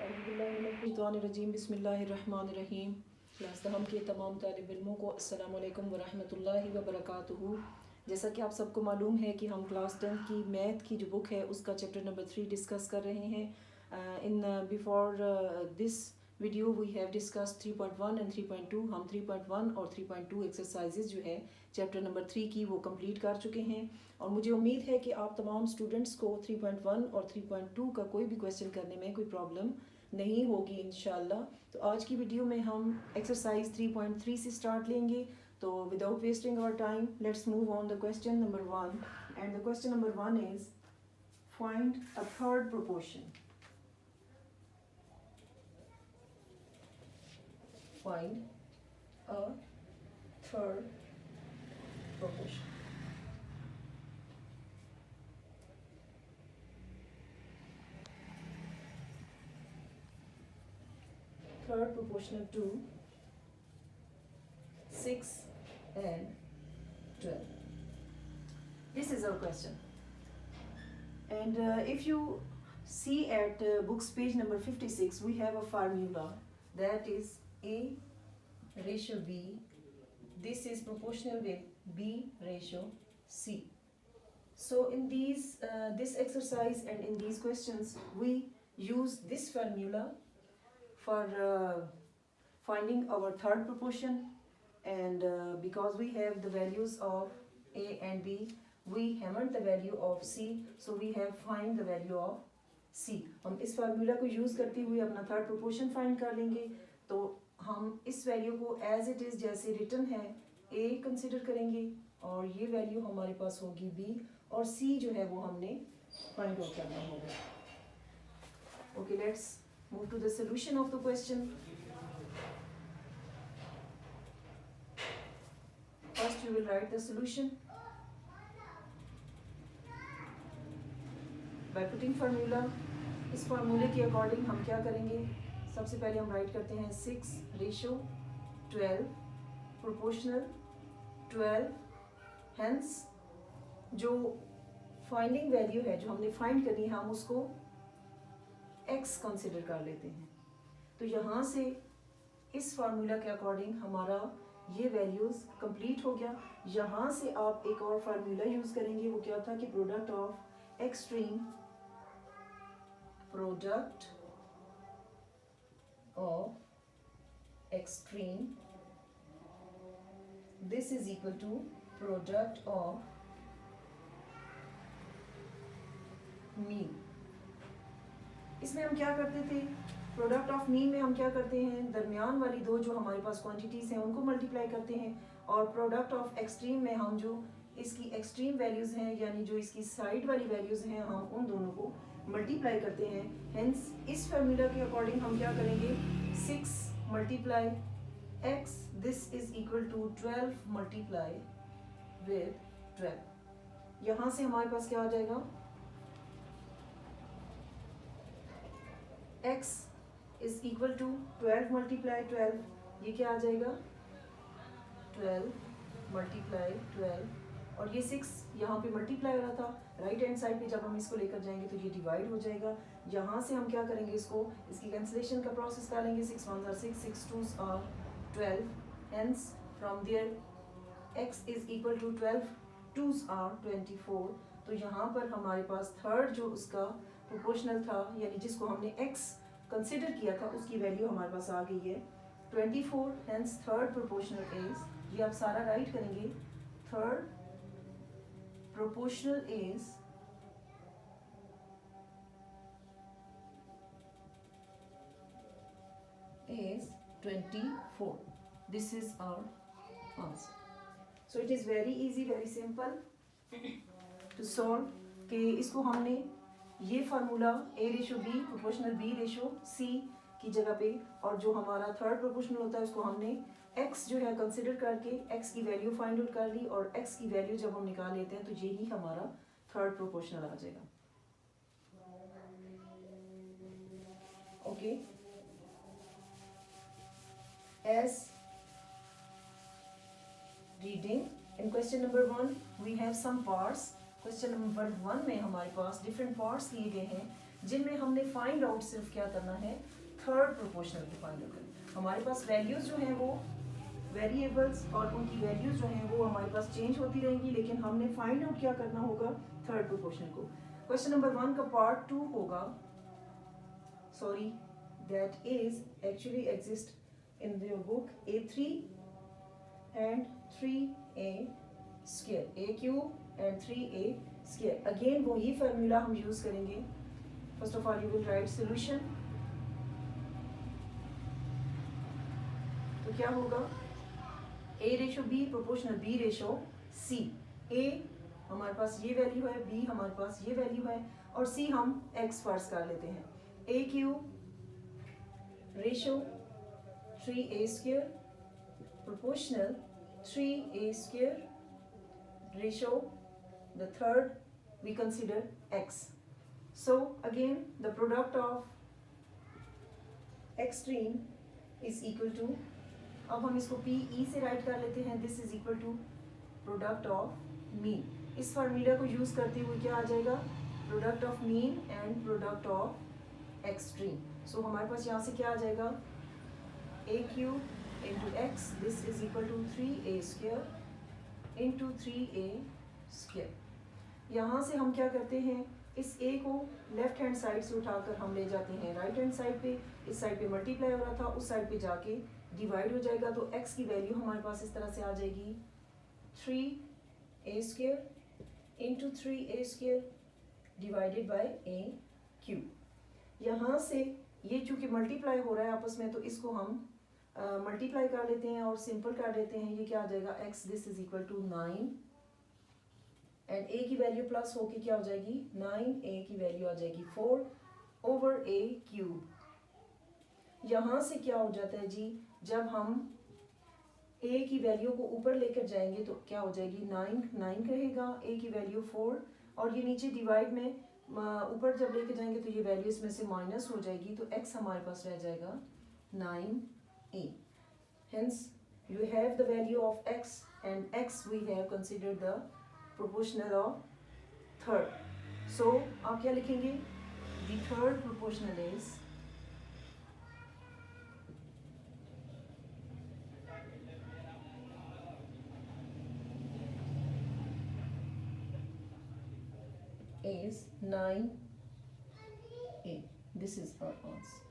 औज़ुबिल्लाहिमिनश्शैतानिर्रजीम बिस्मिल्लाहिर्रहमानिर्रहीम। क्लास दहम के तमाम तालिब इल्मों को अस्सलामु अलैकुम वरहमतुल्लाहि वबरकातुहू। जैसा कि आप सबको मालूम है कि हम क्लास 10 की मैथ की जो बुक है उसका चैप्टर नंबर 3 डिस्कस कर रहे हैं। In before this video we have discuss 3.1 and 3.2। हम 3.1 और 3.2 एक्सरसाइजेज जो है चैप्टर नंबर 3 की वो कंप्लीट कर चुके हैं और मुझे उम्मीद है कि आप तमाम स्टूडेंट्स को 3.1 और 3.2 का कोई भी क्वेश्चन करने में कोई प्रॉब्लम नहीं होगी इंशाल्लाह। तो आज की वीडियो में हम एक्सरसाइज 3.3 से स्टार्ट लेंगे। तो without wasting our time let's move on the question number 1 and the question number 1 is find a third proportion. Find a third proportion. Third proportional to 6 and 12. This is our question. And if you see at books page number 56, we have a formula that is A ratio B. This is proportional with B ratio C. So in this exercise and in these questions, we use this formula for finding our third proportion, and because we have the values of A and B, we hammered the value of C, so we have find the value of C. हम इस formula को use करते हुए अपना third proportion find कर लेंगे। तो हम इस वैल्यू को एज इट इज जैसे रिटन है A कंसिडर करेंगे और ये वैल्यू हमारे पास होगी B और C जो है वो हमने फाइंड आउट करना होगा। Okay, let's move to the solution of the question. First you will write the solution by putting formula. इस फार्मूले के अकॉर्डिंग हम क्या करेंगे, सबसे पहले हम राइट करते हैं 6 रेशो 12 प्रोपोर्शनल 12। हेंस जो फाइंडिंग वैल्यू है जो हमने फाइंड करनी है हम उसको x कंसिडर कर लेते हैं। तो यहाँ से इस फार्मूला के अकॉर्डिंग हमारा ये वैल्यूज कंप्लीट हो गया। यहाँ से आप एक और फार्मूला यूज करेंगे, वो क्या था कि product of extreme this is equal to product of mean. इसमें हम क्या करते थे, प्रोडक्ट ऑफ मीन में हम क्या करते हैं, दरमियान वाली दो जो हमारे पास क्वांटिटीज हैं उनको मल्टीप्लाई करते हैं, और प्रोडक्ट ऑफ एक्सट्रीम में हम जो इसकी एक्सट्रीम वैल्यूज हैं यानी जो इसकी साइड वाली वैल्यूज हैं हम उन दोनों को मल्टीप्लाई करते हैं। हेंस इस फार्मूला के अकॉर्डिंग हम क्या करेंगे, 6 multiply x, this is equal to 12 multiply with 12। यहाँ से हमारे पास क्या आ जाएगा, x is equal to 12 multiply 12, ये क्या आ जाएगा 12 मल्टीप्लाई 12, और ये 6 यहाँ पे मल्टीप्लाई हो रहा था, राइट हैंड साइड पे जब हम इसको लेकर जाएंगे तो ये डिवाइड हो जाएगा। यहाँ से हम क्या करेंगे, इसको इसकी कैंसिलेशन का प्रोसेस करेंगे। 6 1s are 6, 6 2s are 12, hence from there x is equal to 12, 2s are 24। तो यहाँ पर हमारे पास थर्ड जो उसका प्रोपोर्शनल था यानी जिसको हमने x कंसिडर किया था उसकी वैल्यू हमारे पास आ गई है 24। हेंस थर्ड प्रोपोर्शनल इज, ये आप सारा राइट करेंगे, third proportional is is 24. This is our answer. So it is very easy, very simple to solve कि इसको हमने ये formula A ratio B proportional B ratio C की जगह पे, और जो हमारा थर्ड प्रोपोर्शनल होता है उसको हमने x जो है कंसिडर करके x की वैल्यू फाइंड आउट कर ली, और x की वैल्यू जब हम निकाल लेते हैं तो यही हमारा थर्ड प्रोपोर्शनल आ जाएगा। Okay, as reading in question number 1 we have some parts। Question number 1 में हमारे पास डिफरेंट पार्ट्स दिए गए हैं। जिनमें हमने फाइंड आउट सिर्फ क्या करना है, थर्ड प्रोपोर्शनल को फाइंड आउट करना। हमारे पास वैल्यूज जो हैं वो वेरिएबल्स और उनकी वैल्यूज जो हैं वो हमारे पास चेंज होती रहेंगी, लेकिन हमने फाइंड आउट क्या करना होगा, थर्ड प्रोपोर्शनल को। क्वेश्चन नंबर 1 का पार्ट 2 होगा, sorry that is actually exist in your book A3 and 3A square, A cube and 3A square। Again वो ही फार्मूला हम यूज करेंगे। First of all you will write solution. तो क्या होगा, A ratio B proportional B ratio C। A हमारे पास ये value है, B हमारे पास ये वैल्यू है, और C हम X फर्ज कर लेते हैं। A cube ratio 3A square proportional 3A square ratio, the third we consider X। So again the product of extreme is equal to, अब हम इसको PE से राइट कर लेते हैं, this is equal to product of mean. इस formula को use करते हुए क्या आ जाएगा, product of mean and product of extreme. So हमारे पास यहाँ से क्या आ जाएगा, A cube into x, this is equal to 3A square into 3A square। यहाँ से हम क्या करते हैं, इस A को लेफ्ट हैंड साइड से उठाकर हम ले जाते हैं राइट हैंड साइड पे। इस साइड पे मल्टीप्लाई हो रहा था, उस साइड पे जाके डिवाइड हो जाएगा, तो x की वैल्यू हमारे पास इस तरह से आ जाएगी 3A square into 3A square divided by A cube. यहाँ से ये चूंकि मल्टीप्लाई हो रहा है आपस में, तो इसको हम मल्टीप्लाई कर लेते हैं और सिंपल कर देते हैं। ये क्या आ जाएगा, x this is equal to 9 and a की वैल्यू प्लस होके क्या हो जाएगी, 9a की वैल्यू आ जाएगी 4 ओवर a क्यूब। यहाँ से क्या हो जाता है जी, जब हम a की वैल्यू को ऊपर लेकर जाएंगे तो क्या हो जाएगी, 9 रहेगा, a की वैल्यू 4, और ये नीचे डिवाइड में ऊपर जब लेके जाएंगे तो ये वैल्यू इसमें से माइनस हो जाएगी, तो x हमारे पास रह जाएगा 9a। Hence you have the value of x, and x we have considered the proportional of third। So आप क्या लिखेंगे, the third proportional is 9a। This is our answer।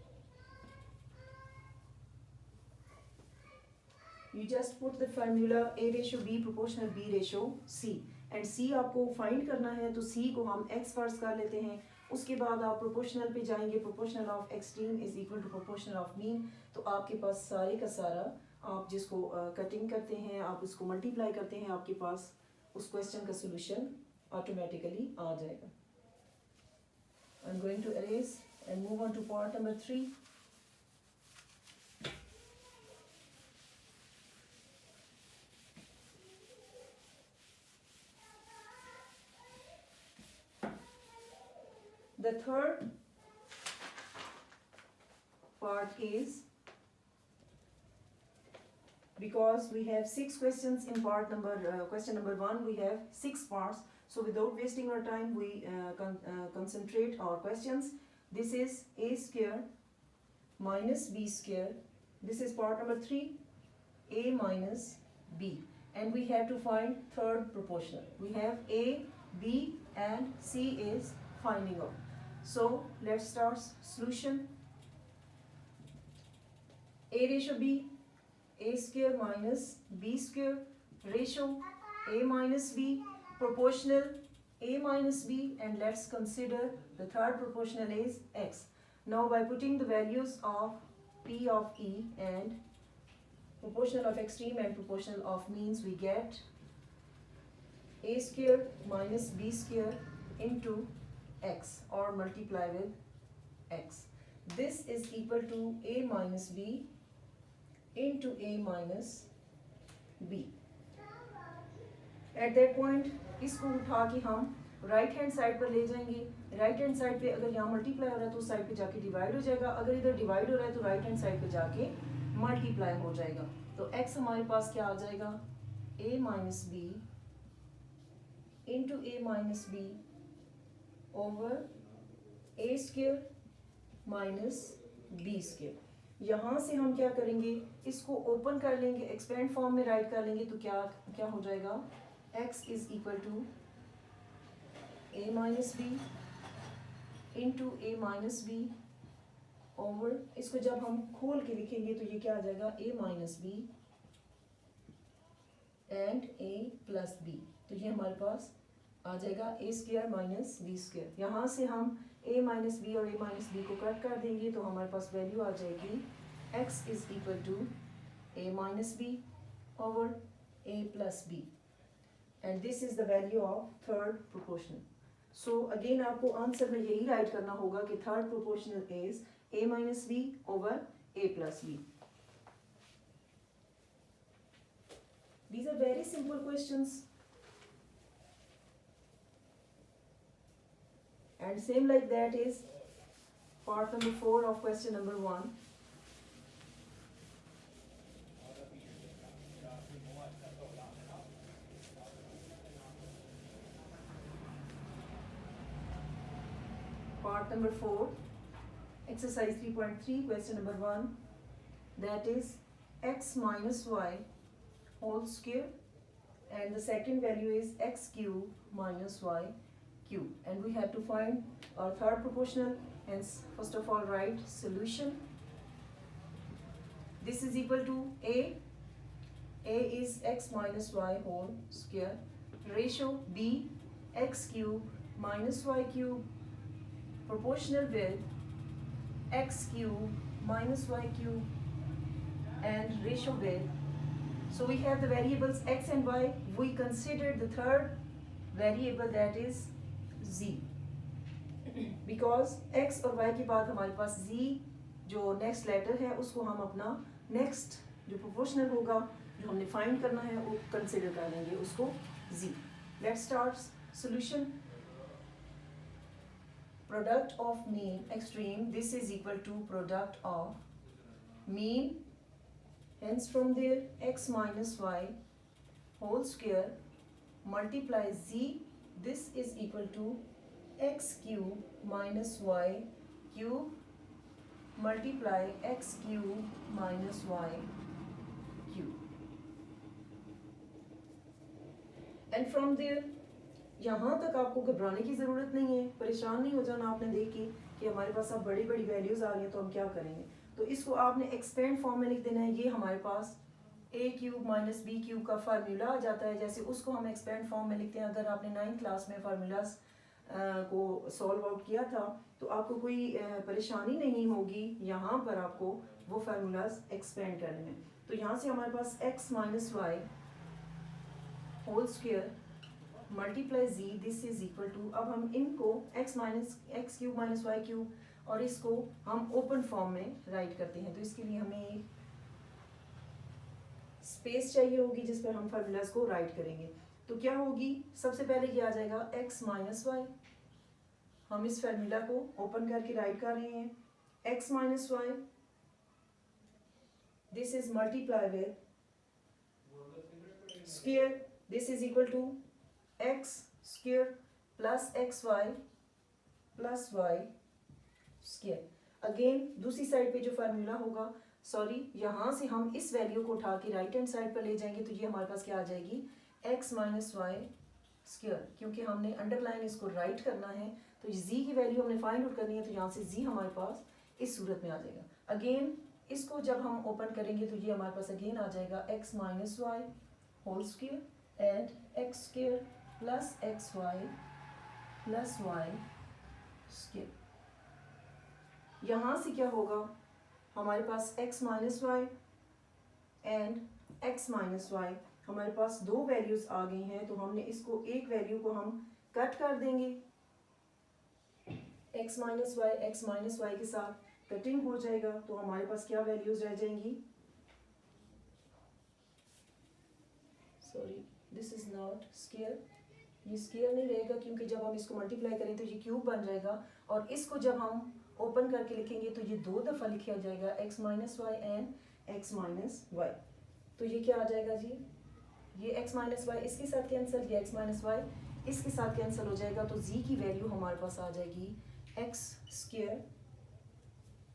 You just put the formula A ratio B proportional B ratio C, and C आपको find करना है, तो C को हम X फर्ज कर लेते हैं। उसके बाद आप प्रोपोर्शनल पे जाएंगे, proportional of extreme is equal to proportional of mean. तो आपके पास सारे का सारा, आप जिसको कटिंग करते हैं, आप उसको मल्टीप्लाई करते हैं, आपके पास उस क्वेश्चन का सोल्यूशन ऑटोमेटिकली आ जाएगा। I am going to arrange and move on to part number 3। The third part is, because we have 6 questions in part number question number 1, we have 6 parts, so without wasting our time we concentrate our questions. This is a square minus b square, this is part number 3, a minus b, and we have to find third proportional. We have a, b and c is finding out. So let's start solution. A ratio b, a square minus b square ratio a minus b, proportional a minus b, and let's consider the third proportional is x. Now by putting the values of p of e and proportional of extreme and proportional of means, we get a square minus b square into x, or multiply with x. This is equal to a minus b into a minus b। At that point इसको उठा के हम right hand side पर ले जाएंगे। Right hand side पे अगर यहाँ मल्टीप्लाई हो रहा है तो उस साइड पे जाके डिवाइड हो जाएगा, अगर इधर डिवाइड हो रहा है तो राइट हैंड साइड पे जाके मल्टीप्लाई हो जाएगा। तो x हमारे पास क्या आ जाएगा, a minus B into a minus B over A square minus B square. यहाँ से हम क्या करेंगे, इसको ओपन कर लेंगे, एक्सपेंड फॉर्म में राइट कर लेंगे, तो क्या क्या हो जाएगा, x is equal to a minus B into A minus B over, इसको जब हम खोल के लिखेंगे तो ये क्या आ जाएगा, a minus B and a plus B. तो ये हमारे पास आ जाएगा A square minus B square. यहाँ से हम a माइनस बी और a माइनस बी को कट कर देंगे तो हमारे पास वैल्यू आ जाएगी x is equal to a minus B over a plus B, and this is the value of third proportional. So again आपको आंसर में यही राइट करना होगा कि third proportional is a minus B over a plus B. These are very simple questions. And same like that is part number 4 of question number 1. Part number 4, exercise 3.3, question number 1, that is x minus y whole square, and the second value is x cube minus y cube, and we have to find our third proportional. Hence first of all write solution. This is equal to a is x minus y whole square, ratio b x cube minus y cube, proportional with x cube minus y cube, and ratio with, so we have the variables x and y. We consider the third variable, that is z, because x और y के बाद हमारे पास z जो next letter है उसको हम अपना next जो प्रोपोर्शनल होगा जो हमने फाइंड करना है वो कंसिडर कर लेंगे उसको z। Let's start solution. Product of mean extreme, this is equal to product of mean, hence from there x minus y whole square multiply z, this is equal to x cube minus y cube multiply x cube minus y cube, and from there यहाँ तक आपको घबराने की ज़रूरत नहीं है, परेशान नहीं हो जाना आपने देख के कि हमारे पास अब बड़ी बड़ी वैल्यूज़ आ रही हैं तो हम क्या करेंगे। तो इसको आपने एक्सपेंड फॉर्म में लिख देना है। ये हमारे पास a cube minus B cube का फार्मूला आ जाता है, जैसे उसको हम एक्सपेंड फॉर्म में लिखते हैं। अगर आपने 9th क्लास में फार्मूलाज को सॉल्व आउट किया था तो आपको कोई परेशानी नहीं होगी यहाँ पर आपको वो फार्मूलाज एक्सपेंड करने में। तो यहाँ से हमारे पास x minus Y whole square multiply z, this is equal to, अब हम इनको x cube minus Y cube और इसको हम ओपन फॉर्म में राइट करते हैं। तो इसके लिए हमें एक स्पेस चाहिए होगी जिस पर हम फार्मूलाज को राइट करेंगे। तो क्या होगी, सबसे पहले ये आ जाएगा x माइनस वाई, हम इस फार्मूला को ओपन करके राइट कर रहे हैं। x minus Y, this is multiply with square, this is equal to x square plus x Y plus Y square. Again दूसरी साइड पे जो फार्मूला होगा, सॉरी यहाँ से हम इस वैल्यू को उठा के राइट हैंड साइड पर ले जाएंगे तो ये हमारे पास क्या आ जाएगी, x माइनस वाई स्क्वायर, क्योंकि हमने अंडरलाइन इसको राइट करना है तो z की वैल्यू हमने फाइंड आउट करनी है, तो यहाँ से z हमारे पास इस सूरत में आ जाएगा। अगेन इसको जब हम ओपन करेंगे तो ये हमारे पास अगेन आ जाएगा x minus Y whole square and X square plus x Y plus Y square. यहाँ से क्या होगा, हमारे पास x minus Y and x minus Y, हमारे पास दो वैल्यूज आ गई हैं तो हमने इसको एक वैल्यू को हम कट कर देंगे। x माइनस वाई के साथ कटिंग हो जाएगा तो हमारे पास क्या वैल्यूज रह जाएंगी, sorry this is not square, ये स्क्वायर नहीं रहेगा क्योंकि जब हम इसको मल्टीप्लाई करें तो ये क्यूब बन जाएगा, और इसको जब हम ओपन करके लिखेंगे तो ये दो दफ़ा लिखा जाएगा x minus Y and x minus Y. तो ये क्या आ जाएगा जी, ये x माइनस वाई इसके साथ कैंसिल, ये x माइनस वाई इसके साथ कैंसिल हो जाएगा, तो z की वैल्यू हमारे पास आ जाएगी X square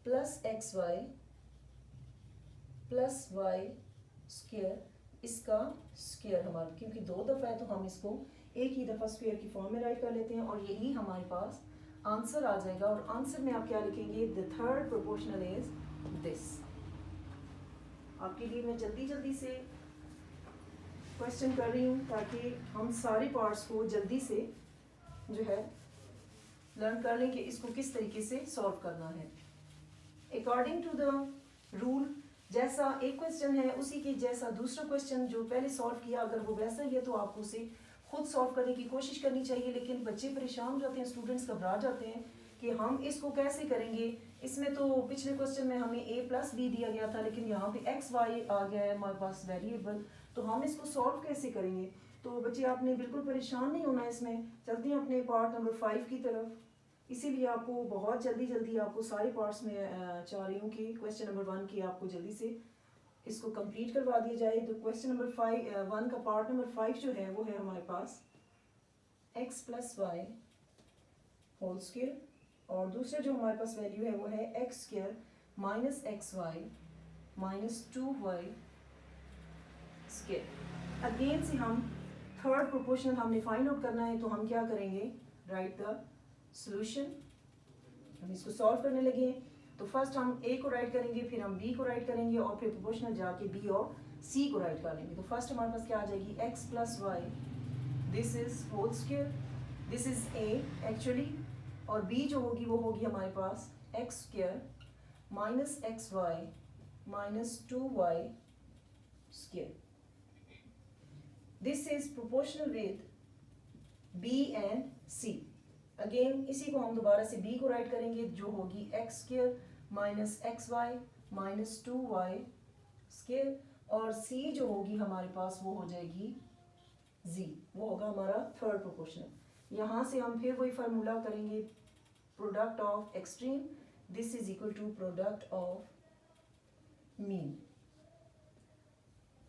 plus x Y plus Y square, इसका स्क्वायर हमारा, क्योंकि 2 दफ़ा है तो हम इसको एक ही दफ़ा स्क्वायर की फॉर्म में राइट कर लेते हैं और यही हमारे पास आंसर आ जाएगा। और आंसर में आप क्या लिखेंगे, the third proportional is this. आपके लिए मैं जल्दी जल्दी से क्वेश्चन कर रही हूँ ताकि हम सारे पार्ट्स को जल्दी से जो है लर्न कर लें कि इसको किस तरीके से सॉल्व करना है। अकॉर्डिंग टू द रूल, जैसा एक क्वेश्चन है उसी के जैसा दूसरा क्वेश्चन जो पहले सॉल्व किया, अगर वो वैसा ही है तो आपको उसे खुद सॉल्व करने की कोशिश करनी चाहिए। लेकिन बच्चे परेशान हो जाते हैं, स्टूडेंट्स घबरा जाते हैं कि हम इसको कैसे करेंगे। इसमें तो पिछले क्वेश्चन में हमें a प्लस बी दिया गया था, लेकिन यहाँ पे एक्स वाई आ गया है हमारे पास वेरिएबल, तो हम इसको सॉल्व कैसे करेंगे। तो बच्चे आपने बिल्कुल परेशान नहीं होना इसमें। चलते हैं अपने पार्ट नंबर 5 की तरफ। इसीलिए आपको बहुत जल्दी आपको सारे पार्ट्स में चाह रही हूँ कि क्वेश्चन नंबर 1 की आपको जल्दी से इसको कंप्लीट करवा दिया जाए। तो क्वेश्चन नंबर 1 का पार्ट नंबर 5 जो है वो है हमारे पास x plus Y whole square, और दूसरा जो हमारे पास वैल्यू है वो है X square minus X Y minus 2y square. Again से हम थर्ड प्रोपोर्शनल हमने फाइंड आउट करना है, तो हम क्या करेंगे, राइट द सॉल्यूशन। हम इसको सॉल्व करने लगे हैं तो फर्स्ट हम a को राइट करेंगे, फिर हम b को राइट करेंगे और फिर प्रोपोर्शनल जाके b और c को राइट कर लेंगे। तो फर्स्ट हमारे पास क्या आ जाएगी, x plus Y, this is whole square, this is a actually, और b जो होगी वो होगी हमारे पास x square minus X Y minus 2y square. This is proportional with b and c। Again इसी को हम दोबारा से b को राइट करेंगे जो होगी X square minus X Y minus 2y square, और c जो होगी हमारे पास वो हो जाएगी z, वो होगा हमारा थर्ड प्रोपोर्शनल। यहाँ से हम फिर वही फार्मूला करेंगे, product of extreme, this is equal to product of mean.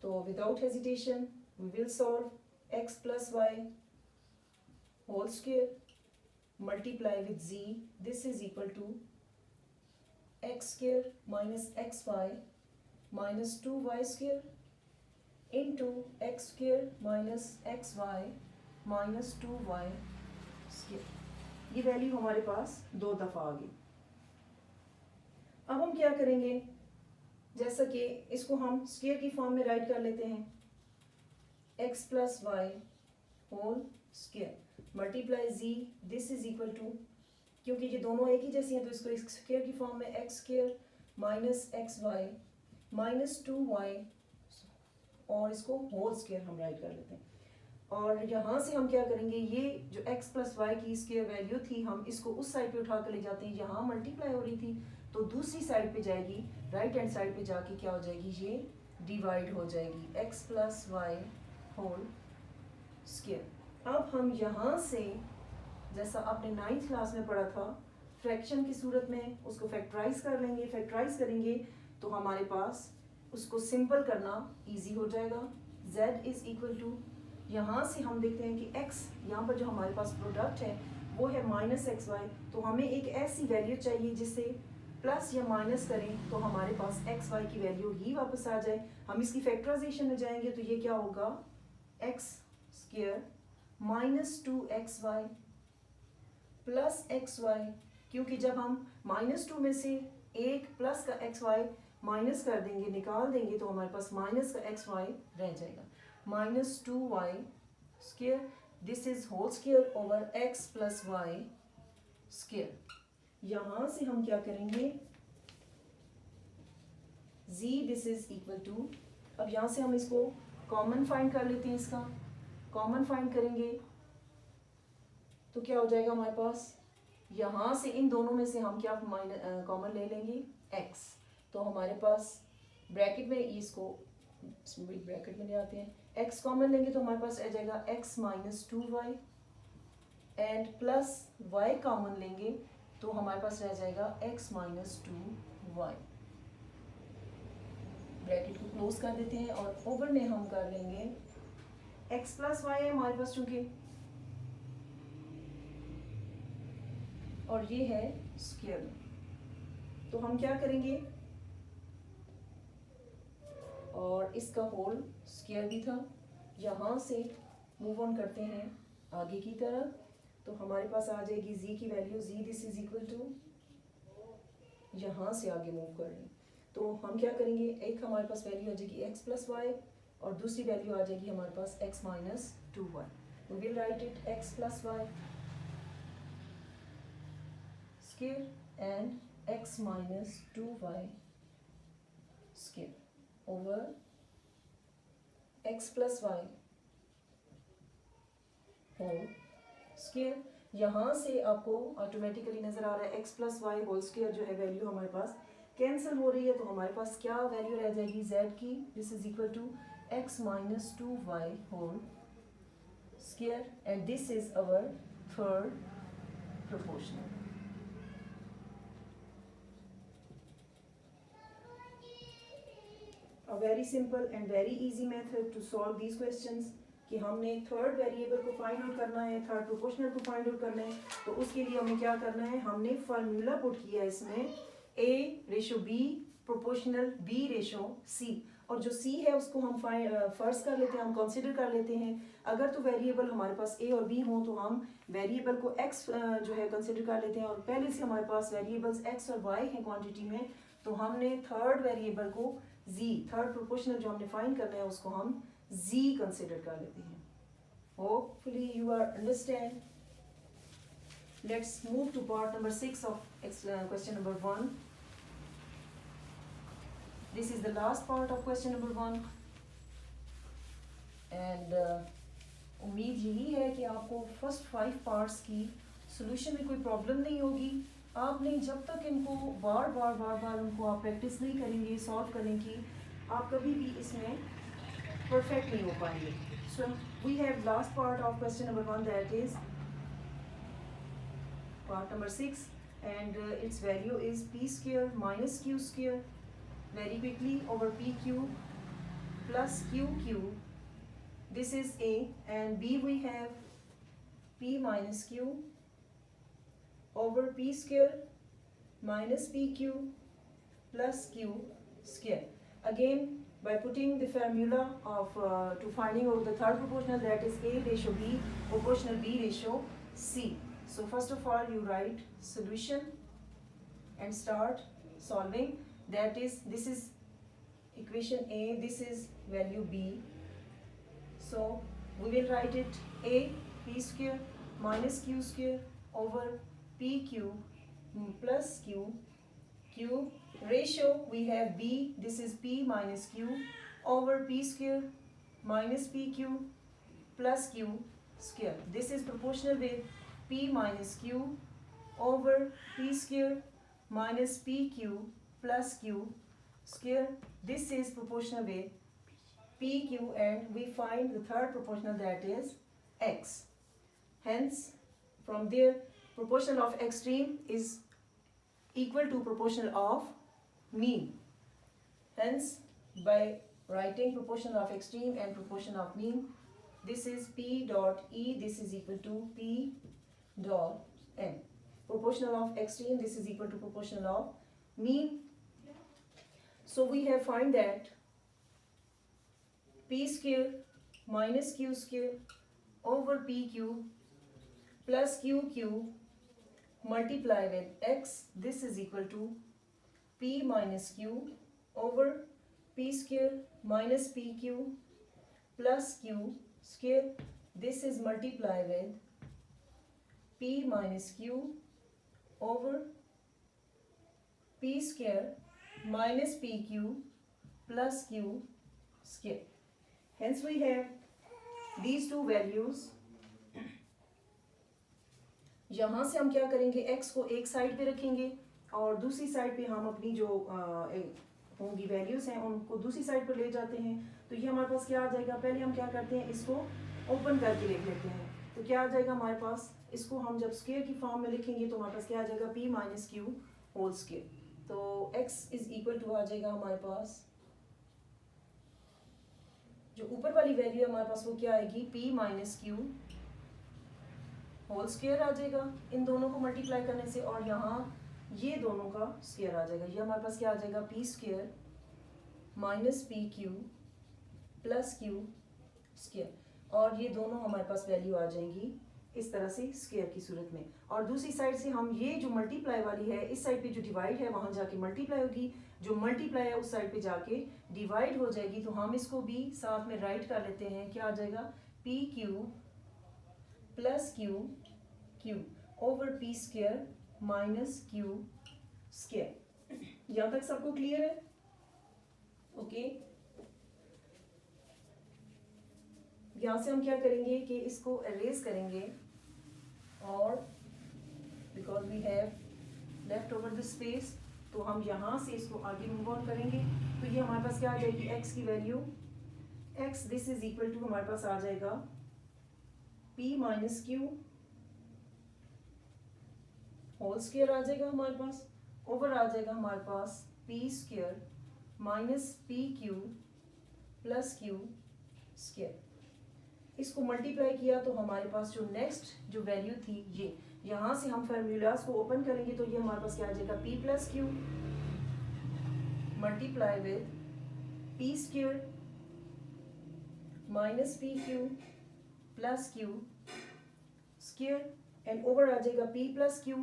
तो without hesitation we will solve x plus Y whole square multiply with z, this is equal to x square minus xy minus 2y square into x square minus xy minus 2y square। ये value हमारे पास 2 दफ़ा आ गई। अब हम क्या करेंगे, जैसा कि इसको हम स्क्वायर की फॉर्म में राइट कर लेते हैं, x plus Y whole square multiply z, this is equal to, क्योंकि ये दोनों एक ही जैसी हैं तो इसको स्क्वायर की फॉर्म में X square minus X Y minus 2y, और इसको होल स्क्वायर हम राइट कर लेते हैं। और यहाँ से हम क्या करेंगे, ये जो x प्लस वाई की स्क्वायर वैल्यू थी हम इसको उस साइड पे उठा कर ले जाते हैं, यहाँ मल्टीप्लाई हो रही थी तो दूसरी साइड पे जाएगी, राइट हैंड साइड पे जाके क्या हो जाएगी, ये डिवाइड हो जाएगी, x plus Y whole square. अब हम यहाँ से जैसा आपने 9th क्लास में पढ़ा था फ्रैक्शन की सूरत में उसको फैक्टराइज कर लेंगे, फैक्टराइज करेंगे तो हमारे पास उसको सिंपल करना इजी हो जाएगा। z इज इक्वल टू, यहाँ से हम देखते हैं कि x यहाँ पर जो हमारे पास प्रोडक्ट है वो है माइनस एक्स वाई, तो हमें एक ऐसी वैल्यू चाहिए जिससे प्लस या माइनस करें तो हमारे पास एक्स वाई की वैल्यू ही वापस आ जाए। हम इसकी फैक्टराइजेशन में जाएंगे तो ये क्या होगा, x square minus 2xy plus x y, क्योंकि जब हम -2 में से एक प्लस का एक्स वाई माइनस कर देंगे, निकाल देंगे तो हमारे पास माइनस का एक्स वाई रह जाएगा, minus 2y square, this is whole square over x plus Y square. यहाँ से हम क्या करेंगे, z this is equal to, अब यहाँ से हम इसको कॉमन फाइंड कर लेते हैं, इसका कॉमन फाइंड करेंगे तो क्या हो जाएगा हमारे पास, यहाँ से इन दोनों में से हम क्या कॉमन ले लेंगे, x, तो हमारे पास ब्रैकेट में इसको ब्रैकेट में ले आते हैं, x कॉमन लेंगे तो हमारे पास आ जाएगा x minus 2y and plus y common लेंगे तो हमारे पास रह जाएगा x माइनस 2y। ब्रैकेट को क्लोज कर देते हैं और ओवर में हम कर लेंगे x प्लस वाई है हमारे पास चूंकि, और ये है स्क्वायर में। तो हम क्या करेंगे, और इसका होल स्क्वायर भी था, यहाँ से मूव ऑन करते हैं आगे की तरफ, तो हमारे पास आ जाएगी z की value, z this is equal to, यहाँ से आगे मूव कर रहे हैं तो हम क्या करेंगे, एक हमारे पास वैल्यू आ जाएगी x प्लस वाई और दूसरी वैल्यू आ जाएगी हमारे पास x minus 2y। We will write it x plus Y square and x minus 2y square over x plus Y whole square. यहाँ से आपको ऑटोमेटिकली नजर आ रहा है x plus Y whole square जो है वैल्यू हमारे पास कैंसिल हो रही है, तो हमारे पास क्या वैल्यू रह जाएगी z की, this is equal to x minus 2y whole square and this is our third proportional. A very simple and very easy method to solve these questions कि हमने थर्ड वेरिएबल को फाइंड आउट करना है, third proportional को find out करना है, तो उसके लिए हमें क्या करना है, हमने फार्मूला पुट किया इसमें a ratio b proportional b ratio c, और जो c है उसको हम फर्स्ट कर लेते हैं, हम कंसीडर कर लेते हैं। अगर तो वेरिएबल हमारे पास a और b हो तो हम वेरिएबल को x जो है कंसीडर कर लेते हैं, और पहले से हमारे पास वेरिएबल्स x और y हैं क्वांटिटी में, तो हमने थर्ड वेरिएबल को z, थर्ड प्रोपोर्शनल जो हमने फाइंड करना है उसको हम z कंसीडर कर लेते हैं। Hopefully you are understand. Let's move to part number 6 of question number 1. This is the last part of question number 1 and उम्मीद यही है कि आपको फर्स्ट 5 पार्ट्स की सोल्यूशन में कोई प्रॉब्लम नहीं होगी। आपने जब तक इनको बार बार उनको आप प्रैक्टिस नहीं करेंगे, सॉल्व करने की, आप कभी भी इसमें परफेक्ट नहीं हो पाएंगे। So we have last part of question number 1, that is part number 6 and its value is p square minus q square, very quickly, over pq plus qq, this is a, and b we have p minus q over p square minus pq plus q square. Again, by putting the formula of to finding out the third proportional, that is a ratio b proportional b ratio c. So first of all you write solution and start solving, that is, this is equation a, this is value b, so we will write it a p square minus q square over pq plus q cube ratio we have b, this is p minus q over p square minus pq plus q square, this is proportional with p minus q over p square minus pq plus q square, this is proportional with pq, and we find the third proportional, that is x. Hence from there proportional of extreme is equal to proportional of mean. Hence by writing proportional of extreme and proportional of mean, this is p dot e, this is equal to p dot m. Proportional of extreme, this is equal to proportional of mean. So we have find that p square minus q square over pq plus qq multiply with x, this is equal to p minus q over p square minus pq plus q square, this is multiply with p minus q over p square minus pq plus q square. Hence we have these two values. यहाँ से हम क्या करेंगे, x को एक side पे रखेंगे और दूसरी साइड पे हम अपनी जो होंगी वैल्यूज हैं उनको दूसरी साइड पर ले जाते हैं। तो ये हमारे पास क्या आ जाएगा, पहले हम क्या करते हैं, इसको ओपन करके लिख लेते हैं। तो क्या आ जाएगा हमारे पास, इसको हम जब स्क्वायर की फॉर्म में लिखेंगे तो हमारे पास क्या आ जाएगा, p minus q whole square. तो x इज इक्वल टू आ जाएगा हमारे पास, जो ऊपर वाली वैल्यू हमारे पास वो क्या आएगी, p minus q whole square आ जाएगा इन दोनों को मल्टीप्लाई करने से, और यहाँ ये दोनों का स्क्वायर आ जाएगा। ये हमारे पास क्या आ जाएगा, P square minus p q plus q square, और ये दोनों हमारे पास वैल्यू आ जाएंगी इस तरह से स्क्वायर की सूरत में। और दूसरी साइड से हम ये जो मल्टीप्लाई वाली है इस साइड पे जो डिवाइड है वहां जाके मल्टीप्लाई होगी, जो मल्टीप्लाई है उस साइड पे जाके डिवाइड हो जाएगी। तो हम इसको भी साथ में राइट कर लेते हैं, क्या आ जाएगा, P q plus Q Q over P square minus Q square. यहाँ तक सबको क्लियर है? ओके, यहाँ से हम क्या करेंगे कि इसको एरेज करेंगे, और because we have left over the space, तो हम यहाँ से इसको आगे मूव ऑन करेंगे। तो ये हमारे पास क्या आ जाएगी, x की value, x this is equal to हमारे पास आ जाएगा p minus q whole square आ जाएगा हमारे पास, ओवर आ जाएगा हमारे पास p square minus p q plus q square. इसको मल्टीप्लाई किया तो हमारे पास जो नेक्स्ट जो वैल्यू थी ये, यहाँ से हम फार्मूलाज को ओपन करेंगे तो ये हमारे पास क्या आ जाएगा, p plus q multiply with p square minus p q plus q square, and over आ जाएगा p plus q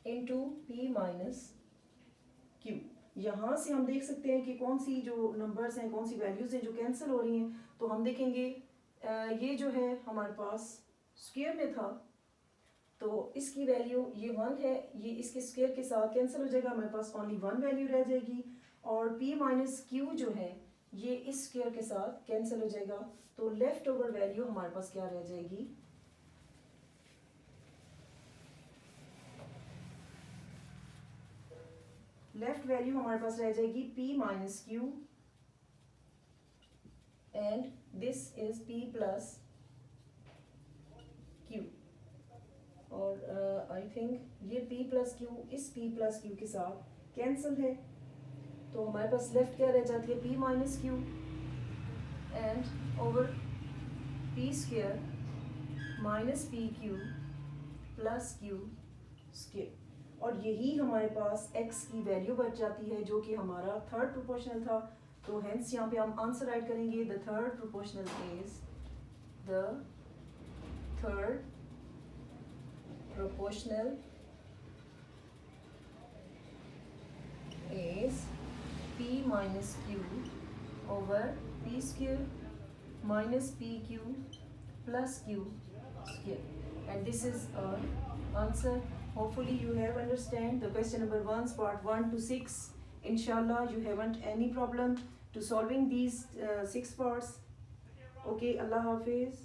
into p minus q. यहाँ से हम देख सकते हैं कि कौन सी जो नंबर्स हैं, कौन सी वैल्यूज हैं जो कैंसिल हो रही हैं। तो हम देखेंगे ये जो है हमारे पास स्क्वायर में था, तो इसकी वैल्यू ये 1 है, ये इसके स्क्वायर के साथ कैंसिल हो जाएगा, हमारे पास ओनली 1 वैल्यू रह जाएगी। और p माइनस क्यू जो है ये इस स्क्वायर के साथ कैंसिल हो जाएगा, तो लेफ्ट ओवर वैल्यू हमारे पास क्या रह जाएगी, लेफ्ट वैल्यू हमारे पास रह जाएगी p minus Q, and this is p plus Q. और आई थिंक ये p प्लस क्यू इस p प्लस क्यू के साथ कैंसिल है, तो हमारे पास लेफ्ट क्या रह जाती है, p minus Q and over p square minus p q plus q square. और यही हमारे पास x की वैल्यू बच जाती है जो कि हमारा थर्ड प्रोपोर्शनल था। तो हेंस यहाँ पे हम आंसर राइट करेंगे, the third proportional is, the third proportional is p minus q over p square minus pq plus q square, and this is our answer. Hopefully you have understand the question number 1 part 1 to 6. Inshallah you haven't any problem to solving these 6 parts. Okay, Allah Hafiz.